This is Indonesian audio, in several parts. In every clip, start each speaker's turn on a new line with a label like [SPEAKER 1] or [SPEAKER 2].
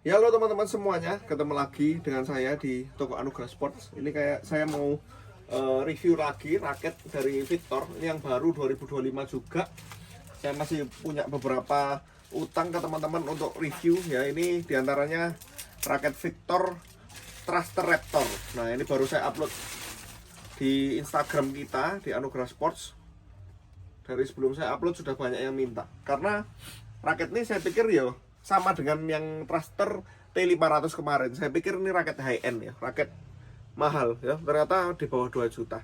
[SPEAKER 1] Ya halo teman-teman semuanya, ketemu lagi dengan saya di toko Anugerah Sports. Ini kayak saya mau review lagi raket dari Victor. Ini yang baru 2025 juga. Saya masih punya beberapa utang ke teman-teman untuk review ya. Ini diantaranya raket Victor Thruster Raptor. Nah ini baru saya upload di Instagram kita di Anugerah Sports. Dari sebelum saya upload sudah banyak yang minta. Karena raket ini saya pikir ya sama dengan yang Thruster T500 kemarin. Saya pikir ini raket high end ya, raket mahal ya. Ternyata di bawah 2 juta.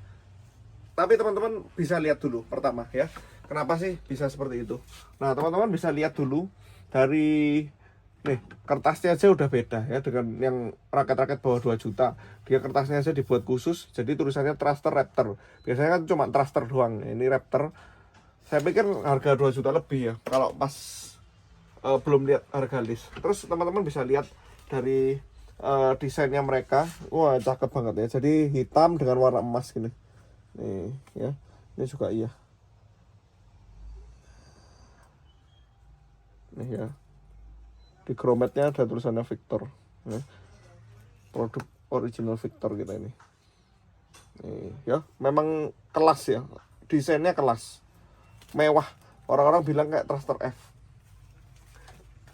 [SPEAKER 1] Tapi teman-teman bisa lihat dulu pertama ya. Kenapa sih bisa seperti itu? Nah, teman-teman bisa lihat dulu dari nih, kertasnya aja udah beda ya dengan yang raket-raket bawah 2 juta. Dia kertasnya aja dibuat khusus, jadi tulisannya Thruster Raptor. Biasanya kan cuma Thruster doang. Ini Raptor. Saya pikir harga 2 juta lebih ya kalau pas belum lihat harga list. Terus teman-teman bisa lihat dari desainnya mereka. Wah, cakep banget ya. Jadi hitam dengan warna emas gini. Nih ya. Ini juga iya. Nih ya. Di grometnya ada tulisannya Victor. Ya. Produk original Victor kita ini. Nih ya, memang kelas ya. Desainnya kelas. Mewah. Orang-orang bilang kayak Thruster F.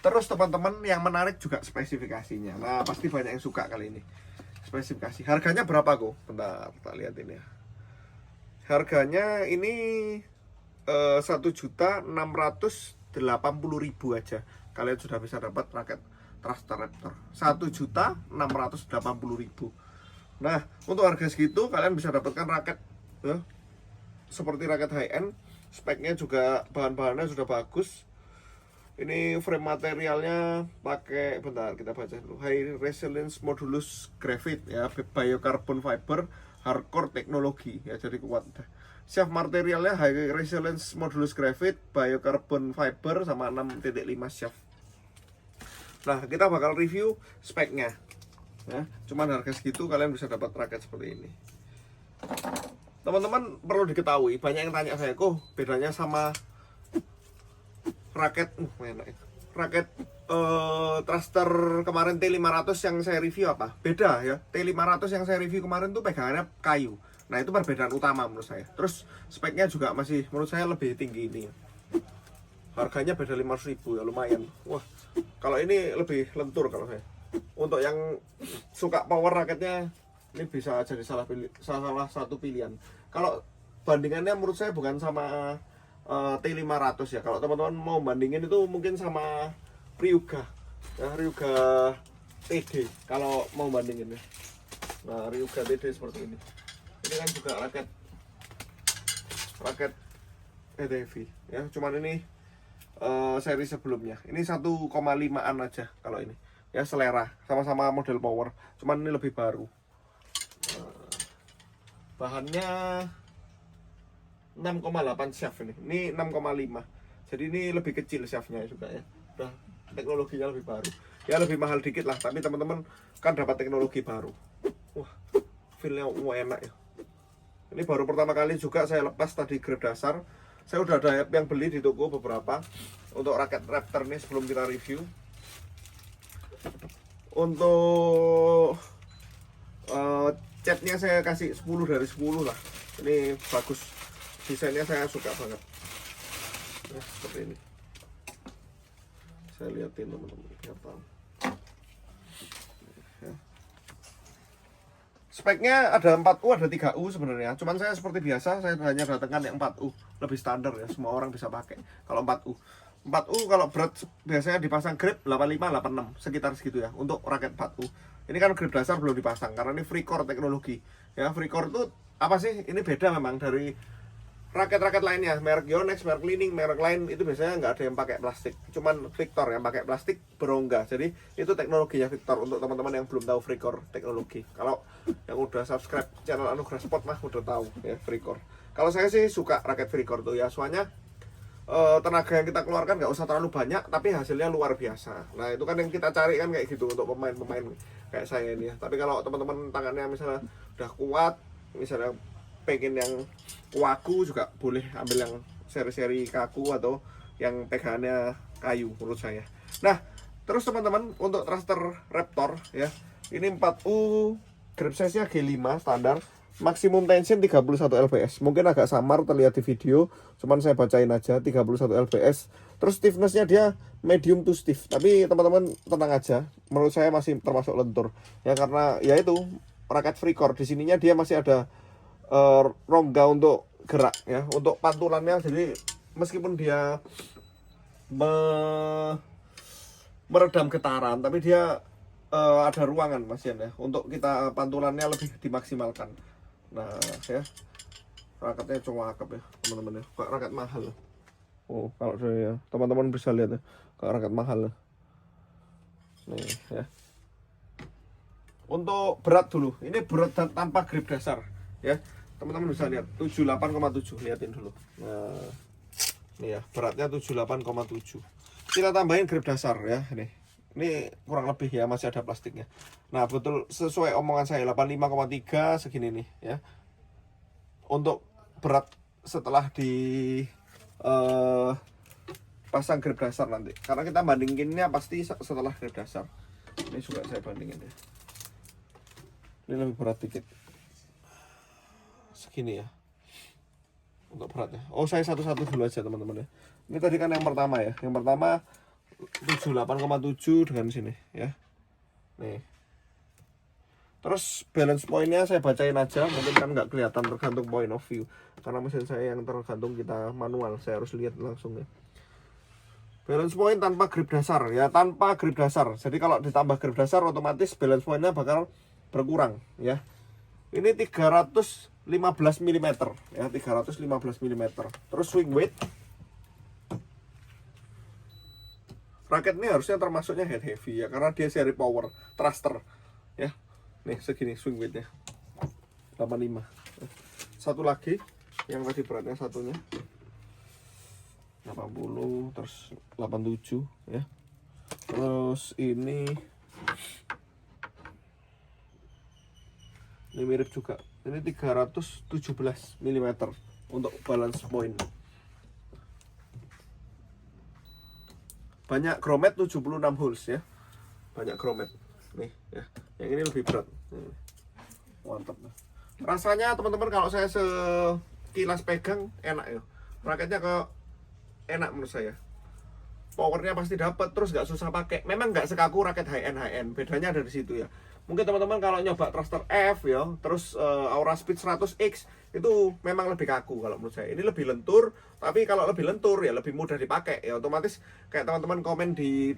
[SPEAKER 1] Terus teman-teman yang menarik juga spesifikasinya. Nah pasti banyak yang suka kali ini. Spesifikasi. Harganya berapa kok? Bentar, kita lihat ini ya. Harganya ini 1.680.000 aja. Kalian sudah bisa dapat raket Thruster Raptor. 1.680.000. Nah untuk harga segitu kalian bisa dapatkan raket ya, seperti raket high end. Speknya juga bahan-bahannya sudah bagus. Ini frame materialnya pakai, bentar kita baca dulu, high resilience modulus graphite ya, biocarbon fiber hardcore teknologi ya, jadi kuat. Shaft materialnya high resilience modulus graphite biocarbon fiber sama 6.5 shaft. Nah kita bakal review speknya ya, cuman harga segitu kalian bisa dapat raket seperti ini. Teman-teman perlu diketahui, banyak yang tanya saya, kok bedanya sama raket raket Thruster kemarin T500 yang saya review apa? Beda ya. T500 yang saya review kemarin tuh pegangannya kayu. Nah, itu perbedaan utama menurut saya. Terus speknya juga masih menurut saya lebih tinggi ini. Harganya beda 500.000 ya, lumayan. Wah, kalau ini lebih lentur kalau saya. Untuk yang suka power raketnya ini bisa jadi salah satu pilihan. Kalau bandingannya menurut saya bukan sama T500 ya. Kalau teman-teman mau bandingin itu mungkin sama Ryuga ya, Ryuga TD kalau mau bandingin ya. Nah Ryuga TD seperti ini. Ini kan juga raket heavy ya, cuman ini seri sebelumnya. Ini 1,5an aja kalau ini ya, selera sama-sama model power, cuman ini lebih baru. Bahannya 6,8 shaft ini 6,5. Jadi ini lebih kecil shaftnya juga ya. Udah teknologinya lebih baru. Ya lebih mahal dikit lah, tapi teman-teman kan dapat teknologi baru. Wah, feelnya enak ya. Ini baru pertama kali juga saya lepas tadi grade dasar. Saya udah ada yang beli di toko beberapa untuk raket Raptor nih sebelum kita review. Untuk catnya saya kasih 10 dari 10 lah. Ini bagus. Desainnya saya suka banget ya, seperti ini. Saya liatin teman-teman biar tahu ya. Speknya ada 4U, ada 3U sebenarnya. Cuman saya seperti biasa, saya hanya datangkan yang 4U. Lebih standar ya, semua orang bisa pakai. Kalau 4U 4U kalau berat biasanya dipasang grip 85, 86 sekitar segitu ya, untuk raket 4U. Ini kan grip dasar belum dipasang karena ini free core teknologi ya. Free core itu apa sih? Ini beda memang dari raket-raket lainnya, merek Yonex, merek Li-Ning, merek lain itu biasanya nggak ada yang pakai plastik. Cuman Victor yang pakai plastik, berongga. Jadi itu teknologinya Victor untuk teman-teman yang belum tahu free core teknologi. Kalau yang udah subscribe channel Anugerah Sport mah udah tahu ya free core. Kalau saya sih suka raket free core tuh ya, soalnya tenaga yang kita keluarkan nggak usah terlalu banyak, tapi hasilnya luar biasa. Nah itu kan yang kita cari kan kayak gitu untuk pemain-pemain kayak saya ini ya. Tapi kalau teman-teman tangannya misalnya udah kuat, misalnya pengen yang waku juga boleh ambil yang seri-seri kaku atau yang pegangannya kayu menurut saya. Nah Terus teman-teman untuk thruster Raptor ya, ini 4U, grip size-nya G5 standar, maksimum tension 31 lbs. Mungkin agak samar terlihat di video, cuman saya bacain aja 31 lbs. Terus stiffness-nya dia medium to stiff, tapi teman-teman tenang aja, menurut saya masih termasuk lentur ya, karena ya itu raket Freecor di sininya dia masih ada rongga untuk gerak ya, untuk pantulannya. Jadi meskipun dia meredam getaran, tapi dia ada ruangan Mas Yan ya, untuk kita pantulannya lebih dimaksimalkan. Nah ya, raketnya cakep ya teman-teman ya, kayak raket mahal. Oh kalau saya teman-teman bisa lihat ya, kayak raket mahal nih ya. Untuk berat dulu, ini berat tanpa grip dasar ya, teman-teman bisa lihat 78,7, liatin dulu. Nah ini ya, beratnya 78,7. Kita tambahin grip dasar ya, ini kurang lebih ya, masih ada plastiknya. Nah betul sesuai omongan saya 85,3 segini nih ya, untuk berat setelah di pasang grip dasar nanti, karena kita bandinginnya pasti setelah grip dasar. Ini juga saya bandingin ya, ini lebih berat dikit segini ya untuk beratnya. Oh saya satu-satu dulu aja teman-teman ya. Ini tadi kan yang pertama ya, yang pertama 78,7 dengan sini ya. Nih. Terus balance pointnya saya bacain aja, mungkin kan nggak kelihatan tergantung point of view, karena mesin saya yang tergantung kita manual, saya harus lihat langsung ya. Balance point tanpa grip dasar ya, tanpa grip dasar. Jadi kalau ditambah grip dasar otomatis balance pointnya bakal berkurang ya. Ini 315 mm ya, 315 mm. Terus swing weight, raket ini harusnya termasuknya head heavy ya, karena dia seri power thruster ya. Nih segini swing weightnya 85. Satu lagi yang tadi beratnya satunya 80, terus 87 ya. Terus ini mirip juga, ini 317 mm untuk balance point. Banyak grommet 76 holes ya, banyak grommet nih ya. Yang ini lebih berat, mantap. Rasanya teman-teman kalau saya sekilas pegang enak ya, raketnya enak menurut saya. Powernya pasti dapat, terus nggak susah pakai. Memang nggak sekaku raket high end, bedanya ada di situ ya. Mungkin teman-teman kalau nyoba thruster F ya, terus Aura Speed 100X itu memang lebih kaku kalau menurut saya. Ini lebih lentur, tapi kalau lebih lentur ya lebih mudah dipakai ya. Otomatis kayak teman-teman komen di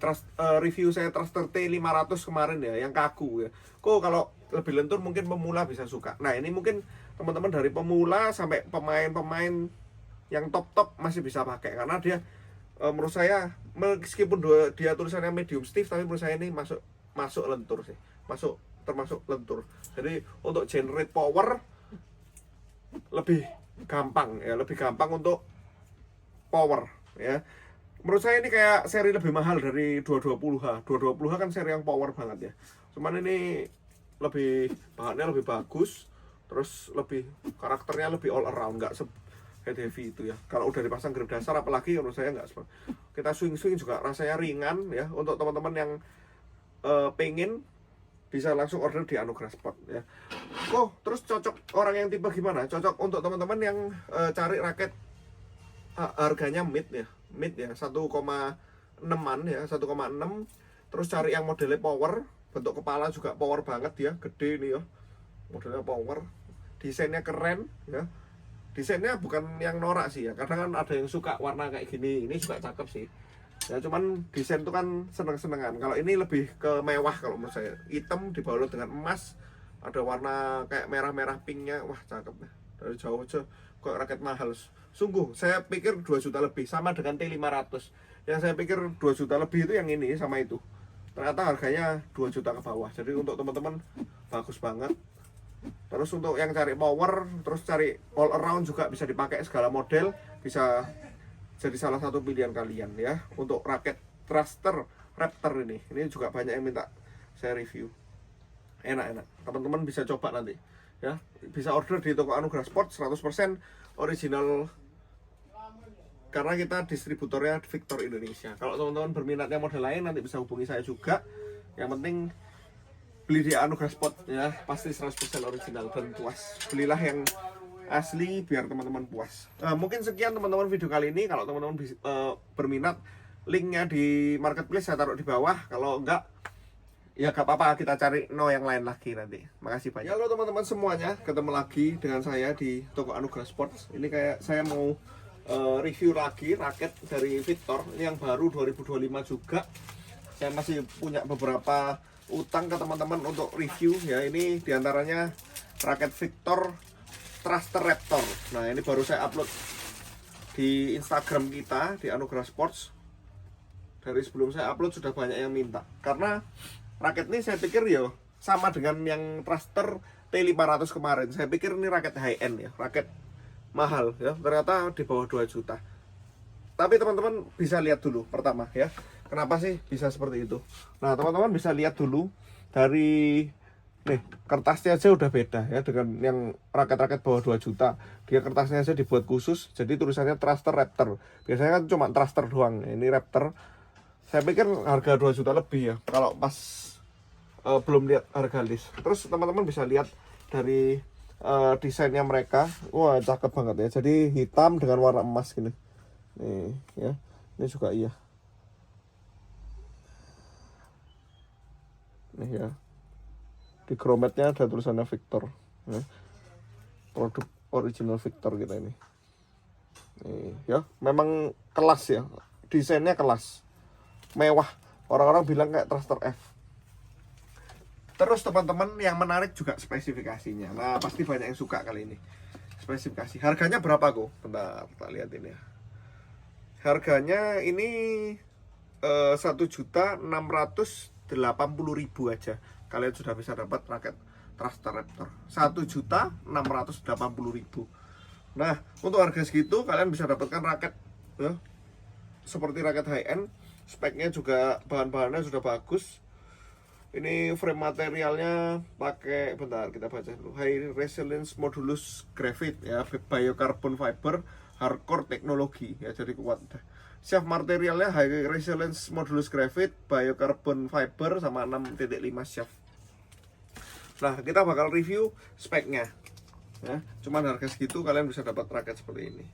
[SPEAKER 1] review saya thruster T500 kemarin ya, yang kaku ya. Kok kalau lebih lentur mungkin pemula bisa suka. Nah ini mungkin teman-teman dari pemula sampai pemain-pemain yang top-top masih bisa pakai, karena dia menurut saya meskipun dia tulisannya medium stiff, tapi menurut saya ini masuk lentur sih, termasuk lentur. Jadi untuk generate power lebih gampang ya, lebih gampang untuk power ya. Menurut saya ini kayak seri lebih mahal dari 220H. 220H kan seri yang power banget ya. Cuman ini bahannya lebih bagus, terus karakternya lebih all around, nggak head heavy itu ya. Kalau udah dipasang grip dasar apalagi menurut saya nggak, kita swing juga rasanya ringan ya. Untuk teman-teman yang pengen bisa langsung order di Anugerah Sport ya. Terus cocok orang yang tipe gimana? Cocok untuk teman-teman yang cari raket harganya mid ya, 1,6an ya, 1,6. Terus cari yang modelnya power, bentuk kepala juga power banget ya, gede nih ya, modelnya power, desainnya keren ya. Desainnya bukan yang norak sih ya, kadang kan ada yang suka warna kayak gini, ini juga cakep sih ya. Cuman desain itu kan seneng-senengan. Kalau ini lebih ke mewah kalau menurut saya, hitam dibalut dengan emas, ada warna kayak merah-merah pinknya, wah cakep ya. Dari jauh aja kok raket mahal. Sungguh saya pikir 2 juta lebih, sama dengan T500 yang saya pikir 2 juta lebih itu yang ini sama itu, ternyata harganya 2 juta ke bawah. Jadi untuk teman-teman bagus banget. Terus untuk yang cari power, terus cari all around juga bisa dipakai segala model, bisa jadi salah satu pilihan kalian ya untuk raket thruster Raptor ini. Ini juga banyak yang minta saya review. Enak-enak. Teman-teman bisa coba nanti ya. Bisa order di toko Anugerah Sport, 100% original karena kita distributornya Victor Indonesia. Kalau teman-teman berminatnya model lain nanti bisa hubungi saya juga. Yang penting beli di Anugerah Sport ya, pasti 100% original dan puas. Belilah yang asli biar teman-teman puas. Mungkin sekian teman-teman video kali ini. Kalau teman-teman berminat, linknya di marketplace saya taruh di bawah. Kalau enggak ya gak apa-apa, kita cari yang lain lagi nanti. Makasih banyak. Halo teman-teman semuanya, ketemu lagi dengan saya di toko Anugerah Sports. Ini kayak saya mau review lagi raket dari Victor. Ini yang baru 2025 juga. Saya masih punya beberapa utang ke teman-teman untuk review ya. Ini diantaranya raket Victor Thruster Raptor. Nah ini baru saya upload di Instagram kita di Anugerah Sports. Dari sebelum saya upload sudah banyak yang minta, karena raket ini saya pikir ya sama dengan yang Thruster T500 kemarin. Saya pikir ini raket high end ya, raket mahal ya. Ternyata di bawah 2 juta. Tapi teman-teman bisa lihat dulu pertama ya, kenapa sih bisa seperti itu. Nah teman-teman bisa lihat dulu dari nih, kertasnya aja udah beda ya dengan yang raket-raket bawah 2 juta. Dia kertasnya aja dibuat khusus, jadi tulisannya Thruster Raptor. Biasanya kan cuma Thruster doang, ini Raptor. Saya pikir harga 2 juta lebih ya kalau pas belum lihat harga list. Terus teman-teman bisa lihat dari desainnya mereka. Wah cakep banget ya, jadi hitam dengan warna emas gini nih ya. Ini juga iya nih ya, di krometnya ada tulisannya Victor ya. Produk original Victor kita ini nih ya. Memang kelas ya, desainnya kelas, mewah. Orang-orang bilang kayak Thruster F. Terus teman-teman yang menarik juga spesifikasinya. Nah pasti banyak yang suka kali ini. Spesifikasi harganya berapa kok? Bentar kita lihat ini ya. Harganya ini 1.680.000 aja. Kalian sudah bisa dapat raket Thruster Raptor 1.680.000. Nah untuk harga segitu kalian bisa dapatkan raket ya, seperti raket high end. Speknya juga, bahan-bahannya sudah bagus. Ini frame materialnya pakai, bentar kita baca dulu, high resilience modulus graphite ya, biocarbon fiber hardcore teknologi ya, jadi kuat. Shaft materialnya high resilience modulus graphite biocarbon fiber sama 6.5 shaft. Nah kita bakal review speknya ya. Cuman harga segitu kalian bisa dapat raket seperti ini.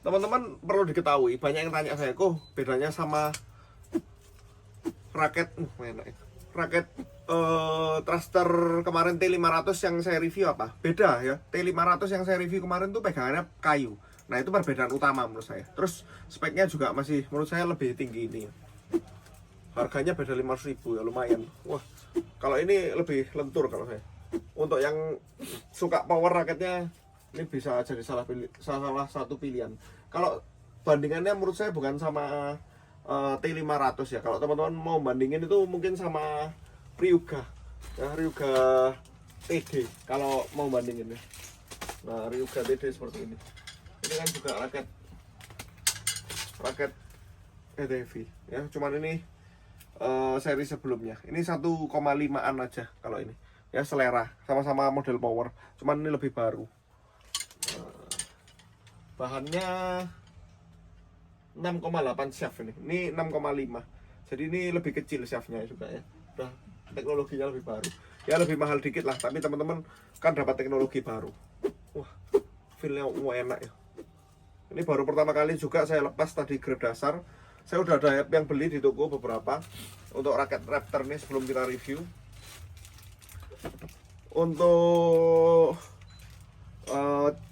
[SPEAKER 1] Teman-teman perlu diketahui, banyak yang tanya saya, kok bedanya sama raket Thruster kemarin T500 yang saya review apa? Beda ya. T500 yang saya review kemarin tuh pegangannya kayu. Nah itu perbedaan utama menurut saya. Terus speknya juga masih menurut saya lebih tinggi ini ya. Harganya beda 500.000 ya, lumayan. Wah kalau ini lebih lentur kalau saya. Untuk yang suka power raketnya, ini bisa jadi salah satu pilihan. Kalau bandingannya menurut saya bukan sama T500 ya. Kalau teman-teman mau bandingin itu mungkin sama Ryuga ya, Ryuga TD kalau mau bandingin ya. Nah Ryuga TD seperti ini. Ini kan juga raket heavy ya. Cuman ini seri sebelumnya. Ini 1,5an aja kalau ini ya, selera sama-sama model power. Cuman ini lebih baru. Bahannya 6,8 shaft ini. Ini 6,5. Jadi ini lebih kecil shaftnya juga ya. Udah teknologinya lebih baru. Ya lebih mahal dikit lah, tapi teman-teman kan dapat teknologi baru. Wah, feel-nya enak ya. Ini baru pertama kali juga saya lepas tadi grade dasar. Saya udah ada yang beli di toko beberapa untuk raket Raptor ini sebelum kita review. Untuk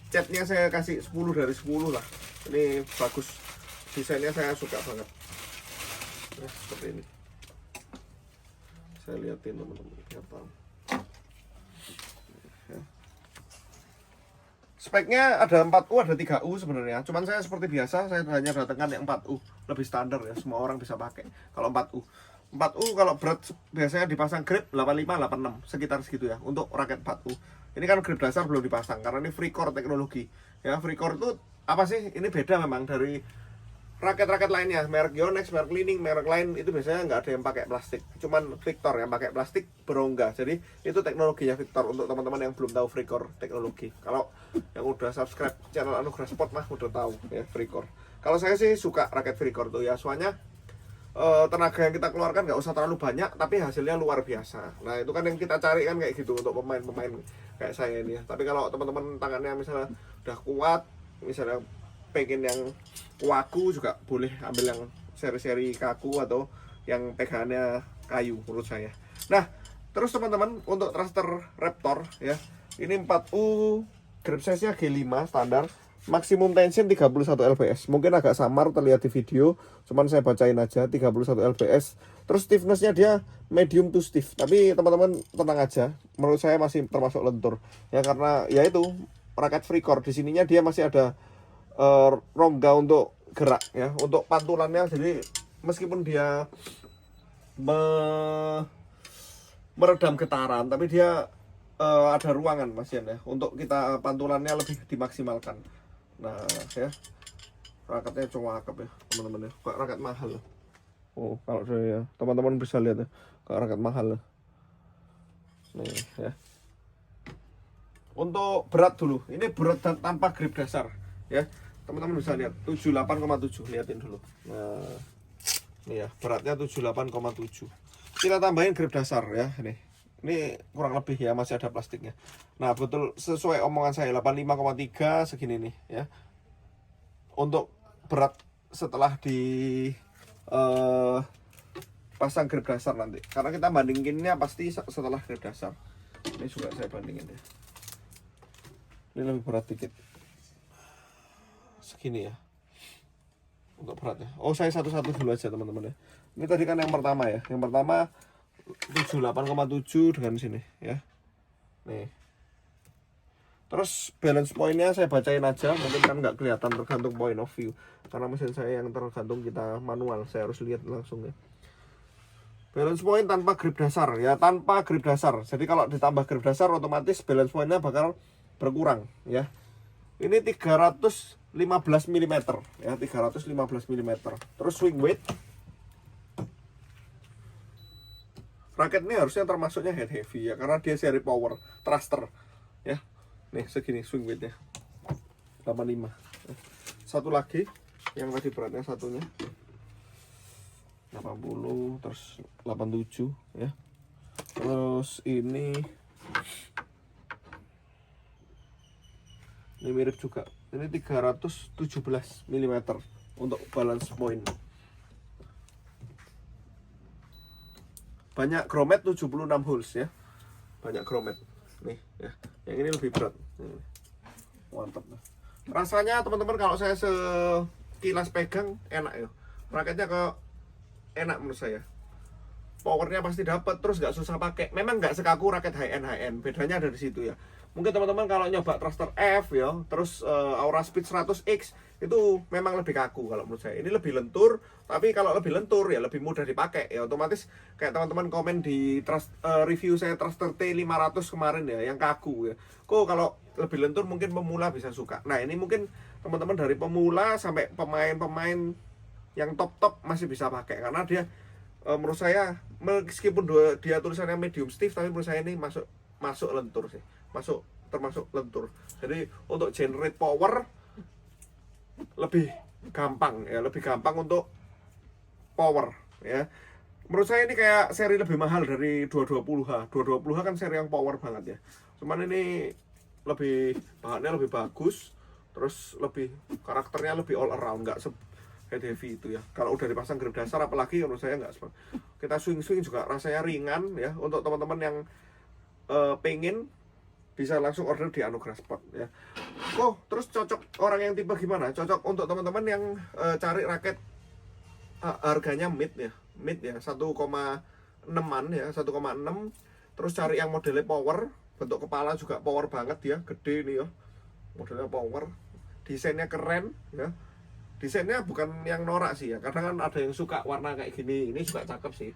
[SPEAKER 1] catnya saya kasih 10 dari 10 lah. Ini bagus, desainnya saya suka banget ya, seperti ini. Saya liatin teman-teman biar tahu ya. Speknya ada 4U, ada 3U sebenarnya. Cuman saya seperti biasa, saya hanya datangkan yang 4U. Lebih standar ya, semua orang bisa pakai kalau 4U. 4U kalau berat biasanya dipasang grip 85, 86, sekitar segitu ya untuk raket 4U. Ini kan grip dasar belum dipasang karena ini free core teknologi. Ya, free core itu apa sih? Ini beda memang dari raket-raket lainnya, merek Yonex, merek Li-Ning, merek lain itu biasanya nggak ada yang pakai plastik. Cuman Victor yang pakai plastik berongga. Jadi itu teknologinya Victor untuk teman-teman yang belum tahu Freecor teknologi. Kalau yang udah subscribe channel Anugerah Sport mah udah tahu ya Freecor. Kalau saya sih suka raket Freecor tuh ya, soalnya tenaga yang kita keluarkan nggak usah terlalu banyak, tapi hasilnya luar biasa. Nah itu kan yang kita cari kan kayak gitu untuk pemain-pemain kayak saya ini ya. Tapi kalau teman-teman tangannya misalnya udah kuat, misalnya pengen yang waku juga boleh ambil yang seri-seri kaku atau yang pegangannya kayu menurut saya. Nah terus teman-teman untuk thruster Raptor ya, ini 4U grip size nya G5 standar, maksimum tension 31 lbs. Mungkin agak samar terlihat di video, cuman saya bacain aja 31 lbs. Terus stiffness-nya dia medium to stiff, tapi teman-teman tenang aja, menurut saya masih termasuk lentur ya, karena ya itu raket Freecor di sininya dia masih ada rongga untuk gerak ya, untuk pantulannya. Jadi meskipun dia meredam getaran, tapi dia ada ruangan Mas Yan ya, untuk kita pantulannya lebih dimaksimalkan. Nah ya, raketnya cakep ya teman-teman ya, kayak raket mahal. Oh kalau saya teman-teman bisa lihat ya, kayak raket mahal nih ya. Untuk berat dulu, ini berat tanpa grip dasar ya, teman-teman bisa lihat 78,7, liatin dulu. Nah ini ya beratnya 78,7. Kita tambahin grip dasar ya, ini kurang lebih ya, masih ada plastiknya. Nah betul sesuai omongan saya 85,3 segini nih ya, untuk berat setelah di pasang grip dasar nanti, karena kita bandinginnya pasti setelah grip dasar. Ini juga saya bandingin ya, ini lebih berat dikit segini ya untuk beratnya. Oh saya satu-satu dulu aja teman-teman ya. Ini tadi kan yang pertama ya, yang pertama 78,7 dengan sini ya nih. Terus balance pointnya saya bacain aja, mungkin kan nggak kelihatan tergantung point of view, karena mesin saya yang tergantung kita manual, saya harus lihat langsung ya. Balance point tanpa grip dasar ya, tanpa grip dasar. Jadi kalau ditambah grip dasar otomatis balance pointnya bakal berkurang ya. Ini 315 mm ya, 315 mm. Terus swing weight, raket ini harusnya termasuknya head heavy ya, karena dia seri power thruster ya. Nih segini swing weightnya 85. Satu lagi yang tadi beratnya satunya 80, terus 87 ya. Terus ini mirip juga, ini 317 mm untuk balance point. Banyak grommet 76 holes ya, banyak grommet nih ya. Yang ini lebih berat, mantap. Rasanya teman-teman kalau saya sekilas pegang enak ya, raketnya kok enak menurut saya. Powernya pasti dapat, terus nggak susah pakai. Memang nggak sekaku raket high end, bedanya ada di situ ya. Mungkin teman-teman kalau nyoba thruster F ya, terus Aura Speed 100X itu memang lebih kaku kalau menurut saya. Ini lebih lentur, tapi kalau lebih lentur ya lebih mudah dipakai ya. Otomatis kayak teman-teman komen di review saya thruster T500 kemarin ya, yang kaku ya. Kok kalau lebih lentur mungkin pemula bisa suka. Nah ini mungkin teman-teman dari pemula sampai pemain-pemain yang top-top masih bisa pakai, karena dia menurut saya meskipun dia tulisannya medium stiff, tapi menurut saya ini masuk lentur sih, termasuk lentur. Jadi untuk generate power lebih gampang ya, lebih gampang untuk power ya. Menurut saya ini kayak seri lebih mahal dari 220H. 220H kan seri yang power banget ya, cuman ini lebih bahannya lebih bagus, terus lebih karakternya lebih all around, nggak head heavy itu ya. Kalau udah dipasang grip dasar apalagi menurut saya nggak, kita swing juga rasanya ringan ya. Untuk teman-teman yang pengen bisa langsung order di Anugerah Sport ya. Oh terus cocok orang yang tipe gimana? Cocok untuk teman-teman yang cari raket harganya mid ya, 1,6an ya, 1,6. Terus cari yang modelnya power, bentuk kepala juga power banget ya, gede nih ya, modelnya power, desainnya keren ya. Desainnya bukan yang norak sih ya, kadang kan ada yang suka warna kayak gini, ini juga cakep sih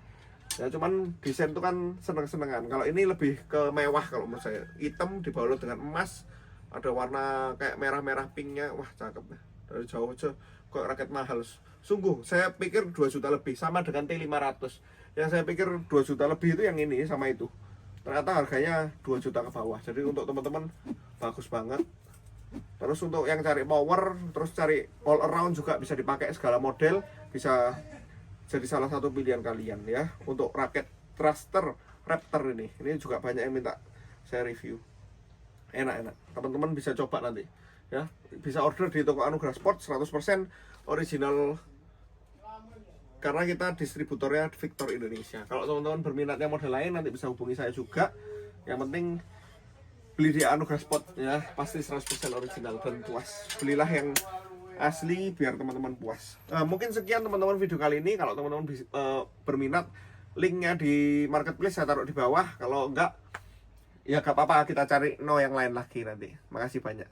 [SPEAKER 1] ya, cuman desain itu kan seneng-senengan. Kalau ini lebih ke mewah kalau menurut saya, hitam dibalut dengan emas, ada warna kayak merah-merah pinknya, wah cakep ya. Dari jauh aja kok raket mahal. Sungguh saya pikir 2 juta lebih, sama dengan T500. Yang saya pikir 2 juta lebih itu yang ini sama itu, ternyata harganya 2 juta ke bawah. Jadi untuk teman-teman bagus banget. Terus untuk yang cari power, terus cari all around juga bisa dipakai segala model, bisa jadi salah satu pilihan kalian ya untuk raket thruster Raptor ini. Ini juga banyak yang minta saya review. Enak-enak. Teman-teman bisa coba nanti ya. Bisa order di toko Anugerah Sport 100% original, karena kita distributornya Victor Indonesia. Kalau teman-teman berminatnya model lain nanti bisa hubungi saya juga. Yang penting beli di Anugerah Sport ya, pasti 100% original dan puas. Belilah yang asli biar teman-teman puas. Mungkin sekian teman-teman video kali ini. Kalau teman-teman berminat, linknya di marketplace saya taruh di bawah. Kalau enggak ya gak apa-apa, kita cari yang lain lagi nanti. Makasih banyak.